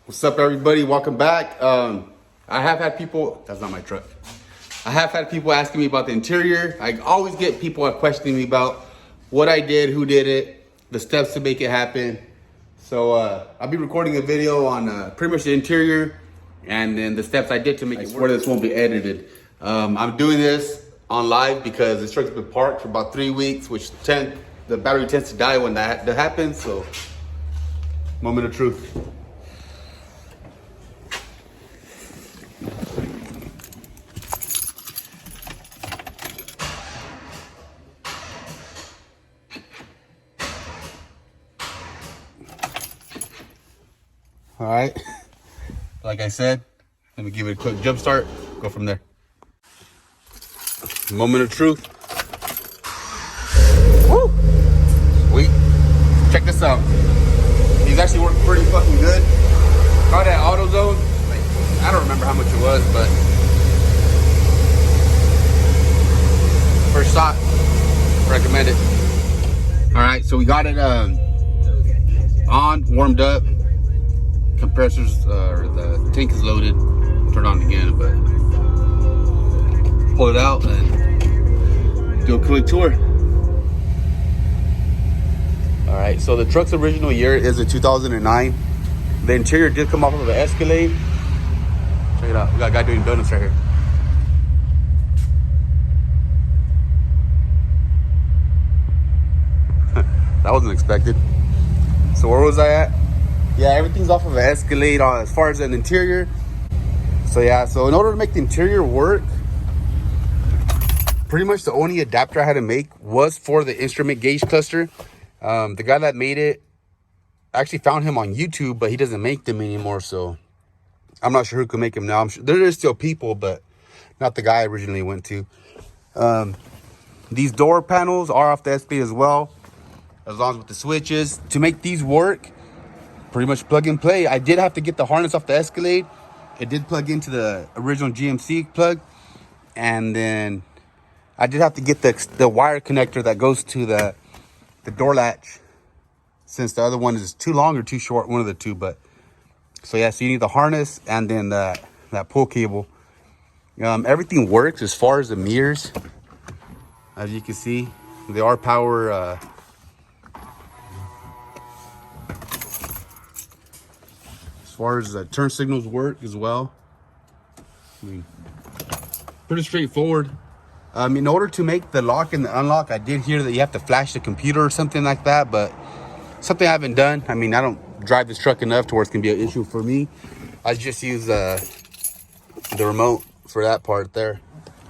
What's up, everybody? Welcome back. I have had people, that's not my truck. I have had people asking me about the interior. I always get people questioning me about what I did, who did it, the steps to make it happen. So I'll be recording a video on pretty much the interior and then the steps I did to make it work. This won't be edited. I'm doing this on live because this truck's been parked for about 3 weeks, which the battery tends to die when that happens. So, moment of truth. All right, like I said, let me give it a quick jump start, go from there. Moment of truth. Woo! Sweet. Check this out. These actually work pretty fucking good. Got at AutoZone. I don't remember how much it was, but first shot, recommend it. All right, so we got it on, warmed up. Compressors, or the tank is loaded. Turn on again, but pull it out and do a quick tour. All right, so the truck's original year is a 2009. The interior did come off of an Escalade. Check it out. We got a guy doing donuts right here. That wasn't expected. So where was I at? Yeah, everything's off of an Escalade as far as an interior. So yeah, so in order to make the interior work, pretty much the only adapter I had to make was for the instrument gauge cluster. The guy that made it, I actually found him on YouTube, but he doesn't make them anymore. So I'm not sure who can make them now. I'm sure there is still people, but not the guy I originally went to. These door panels are off the Escalade as well, as long as with the switches. To make these work, pretty much plug and play. I did have to get the harness off the Escalade. It did plug into the original GMC plug. And then I did have to get the wire connector that goes to the door latch, since the other one is too long or too short, one of the two. But so yeah, so you need the harness and then that pull cable. Everything works as far as the mirrors. As you can see, they are power as far as the turn signals work as well. I mean, pretty straightforward. In order to make the lock and the unlock, I did hear that you have to flash the computer or something like that, but something I haven't done. I mean, I don't drive this truck enough to where it's gonna be an issue for me. I just use the remote for that part there.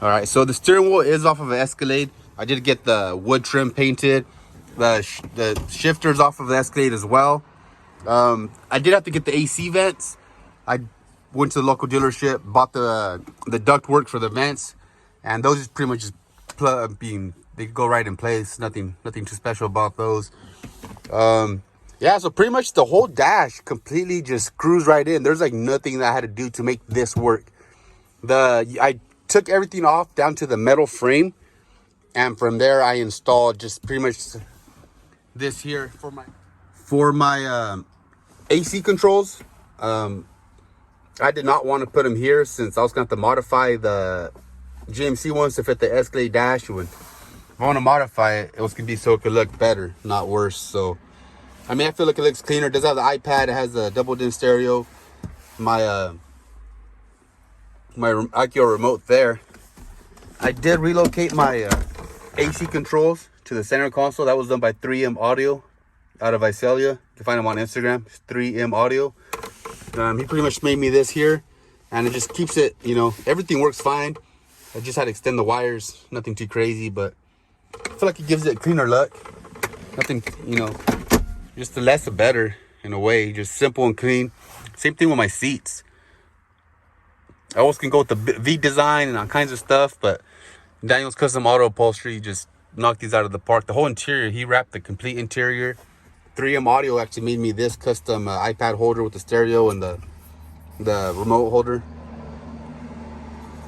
All right, so the steering wheel is off of an Escalade. I did get the wood trim painted. The shifters off of the Escalade as well. I did have to get the AC vents. I went to the local dealership, bought the duct work for the vents, and those is pretty much just they go right in place. Nothing too special about those. Yeah, so pretty much the whole dash completely just screws right in. There's like nothing that I had to do to make this work. I took everything off down to the metal frame, and from there I installed just pretty much this here for my AC controls. I did not want to put them here since I was going to have to modify the GMC ones to fit the Escalade dash. If I want to modify it, it was going to be so it could look better, not worse. So, I mean, I feel like it looks cleaner. It does have the iPad. It has a double din stereo. My IQ remote there. I did relocate my AC controls to the center console. That was done by 3M Audio out of Visalia. You can find him on Instagram. It's 3M Audio. He pretty much made me this here, and it just keeps it, everything works fine. I just had to extend the wires, nothing too crazy, but I feel like it gives it a cleaner look. Nothing, just the less the better in a way, just simple and clean. Same thing with my seats. I always can go with the V design and all kinds of stuff, but Daniel's Custom Auto Upholstery just knocked these out of the park. The whole interior, he wrapped the complete interior. 3M Audio actually made me this custom iPad holder with the stereo and the remote holder.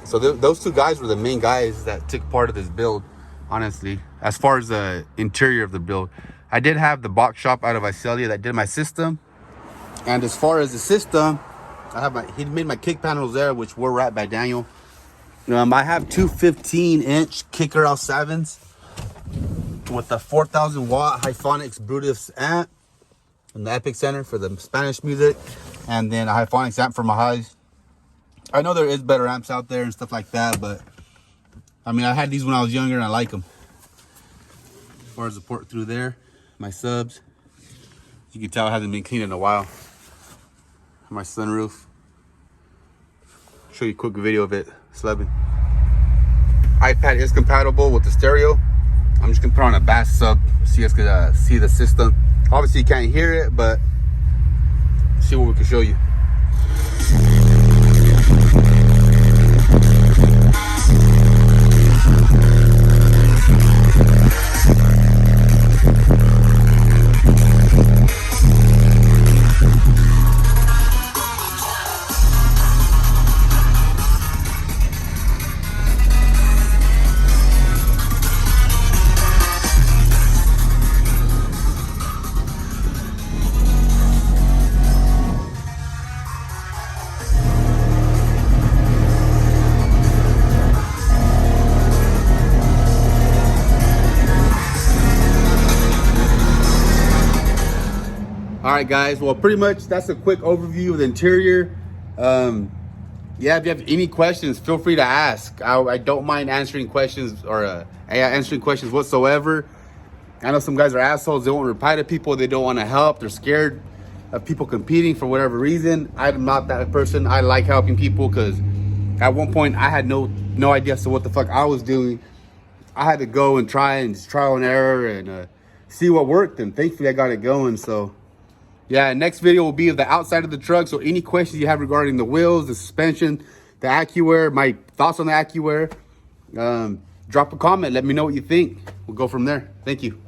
So those two guys were the main guys that took part of this build, honestly, as far as the interior of the build. I did have the box shop out of Visalia that did my system, And as far as the system, he made my kick panels there, which were wrapped by Daniel. I have two 15-inch kicker L7s with a 4,000 watt Hyphonics Brutus amp from the Epic Center for the Spanish music, and then a Hyphonics amp for my highs. I know there is better amps out there and stuff like that, but I mean, I had these when I was younger and I like them. As far as the port through there, my subs, you can tell it hasn't been cleaned in a while. My sunroof. Show you a quick video of it slubbing. iPad is compatible with the stereo. I'm just gonna put on a bass sub so you guys can see the system. Obviously you can't hear it, but see what we can show you. All right, guys. Well, pretty much that's a quick overview of the interior. Yeah, if you have any questions, feel free to ask. I don't mind answering questions or answering questions whatsoever. I know some guys are assholes. They won't reply to people. They don't want to help. They're scared of people competing for whatever reason. I'm not that person. I like helping people because at one point I had no idea as to what the fuck I was doing. I had to go and try and just trial and error and see what worked, and thankfully I got it going. So yeah, next video will be of the outside of the truck. So any questions you have regarding the wheels, the suspension, the AccuAir, my thoughts on the AccuAir, drop a comment. Let me know what you think. We'll go from there. Thank you.